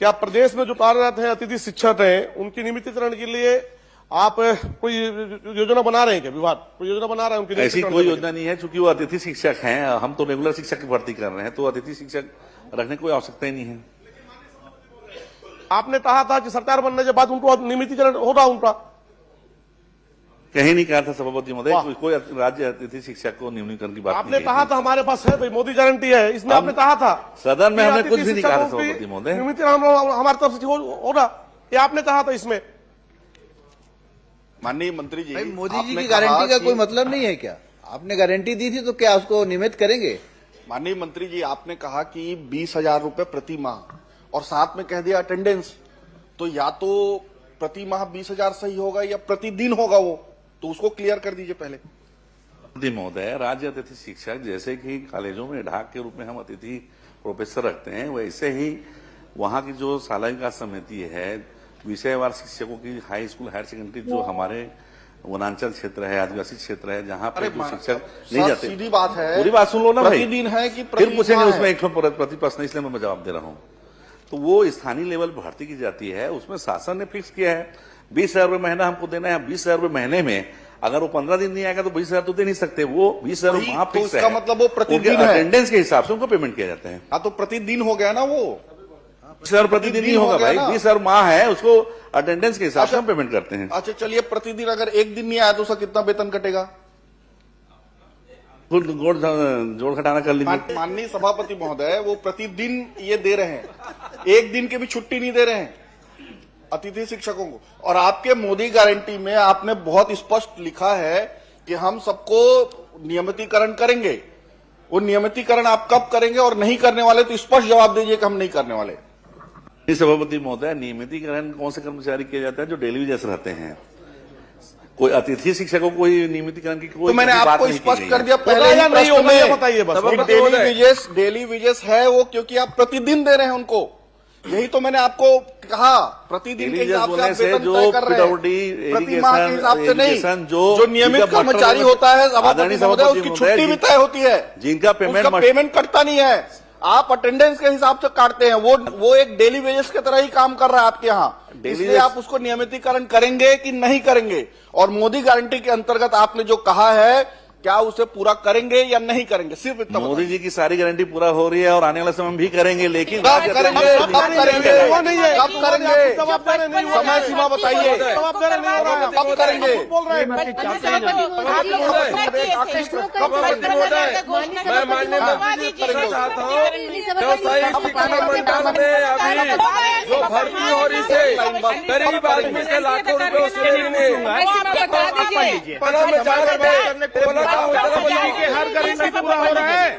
क्या प्रदेश में जो कार्यरत है अतिथि शिक्षक हैं उनकी नियमितीकरण के लिए आप कोई योजना बना रहे हैं क्या? विभाग कोई योजना बना रहे हैं उनकी? ऐसी कोई योजना नहीं है, चूंकि वो अतिथि शिक्षक हैं। हम तो रेगुलर शिक्षक की भर्ती कर रहे हैं, तो अतिथि शिक्षक रखने की कोई आवश्यकता ही नहीं है। आपने कहा था कि सरकार बनने के बाद उनको नियमितीकरण होगा उनका। कहीं नहीं कहा था सभापति महोदय, कोई राज्य अतिथि शिक्षक को नियमितीकरण की बात आपने कहा था हमारे पास है भाई, मोदी गारंटी है, इसमें आपने कहा था सदन में, हमने कुछ भी नहीं कहा था सभापति महोदय। नियमितीकरण हमारी तरफ से होगा, ये आपने कहा था इसमें। माननीय मंत्री जी, मोदी जी की गारंटी का कोई मतलब नहीं है क्या? आपने गारंटी दी थी तो क्या उसको नियमित करेंगे? माननीय मंत्री जी, आपने कहा कि 20,000 रुपए प्रति माह और साथ में कह दिया अटेंडेंस, तो या तो प्रति माह 20,000 सही होगा या प्रतिदिन होगा, वो तो उसको क्लियर कर दीजिए पहले। महोदय, राज्य अतिथि शिक्षक जैसे कि कॉलेजों में ढाक के रूप में हम अतिथि प्रोफेसर रखते हैं, वैसे ही वहां की जो सालाना समिति है विषयवार शिक्षकों की हाई स्कूल हायर सेकेंडरी जो हमारे वनांचल क्षेत्र है, आदिवासी क्षेत्र है, जहां पर जो शिक्षक नहीं जाते, सीधी बात है, पूरी बात सुन लो ना भाई, प्रतिदिन है कि फिर पूछेंगे उसमें एक प्रति प्रश्न, इसलिए मैं जवाब दे रहा हूं। तो वो स्थानीय लेवल भर्ती की जाती है, उसमें शासन ने फिक्स किया है 20,000 रुपए महीना हमको देना है। 20,000 रुपए महीने में अगर वो 15 दिन नहीं आएगा तो 20,000 तो दे नहीं सकते, वो 20,000 वहां फिक्स है, मतलब वो प्रतिदिन है, अटेंडेंस के हिसाब से उनको पेमेंट किया जाता है। हाँ, तो प्रतिदिन हो गया ना, वो 20,000 प्रतिदिन नहीं होगा भाई, 20,000 माह है, उसको अटेंडेंस के हिसाब से हम पेमेंट करते हैं। अच्छा चलिए, प्रतिदिन अगर एक दिन नहीं आया तो उसका कितना वेतन कटेगा? जोड़ घटाना कर लीजिए। माननीय सभापति महोदय, वो प्रतिदिन ये दे रहे हैं, एक दिन की भी छुट्टी नहीं दे रहे हैं अतिथि शिक्षकों को। और आपके मोदी गारंटी में आपने बहुत स्पष्ट लिखा है कि हम सबको नियमितीकरण करेंगे। वो नियमितीकरण आप कब करेंगे और नहीं करने वाले, तो स्पष्ट जवाब दीजिए कि हम नहीं करने वाले। सभापति महोदय, नियमितीकरण कौन से कर्मचारी किया जाता है? जो डेली वेजेस रहते हैं। कोई अतिथि शिक्षकों को कोई नियमितीकरण की कोई, तो मैंने आपको स्पष्ट कर दिया पहले ही प्रश्न में, बताइए बस। डेली वेजेस है वो, क्योंकि आप प्रतिदिन दे रहे हैं उनको, यही तो मैंने आपको कहा। प्रतिदिन के हिसाब से आप वेतन तय कर रहे हैं, प्रति माह के हिसाब से नहीं। जो नियमित कर्मचारी होता है सभापति महोदय, उसकी छुट्टी भी तय होती है, जिनका पेमेंट कटता नहीं है। आप अटेंडेंस के हिसाब से काटते हैं, वो एक डेली वेजेस की तरह ही काम कर रहा है आपके यहाँ, इसलिए आप उसको नियमितीकरण करेंगे कि नहीं करेंगे? और मोदी गारंटी के अंतर्गत आपने जो कहा है, क्या उसे पूरा करेंगे या नहीं करेंगे? सिर्फ इतना। मोदी जी की सारी गारंटी पूरा हो रही है और आने वाले समय में भी करेंगे, लेकिन कब करेंगे? कब करेंगे? कब करेंगे? समय सीमा बताइए, कब करेंगे? मैं माननीय मंत्री जी करना चाहता हूँ, व्यावसायिक शिक्षा मंडल में अभी जो भर्ती हो रही है, गरीब आदमी से लाखों रुपए वसूलेंगे। हर गरीब पूरा हो रहा है।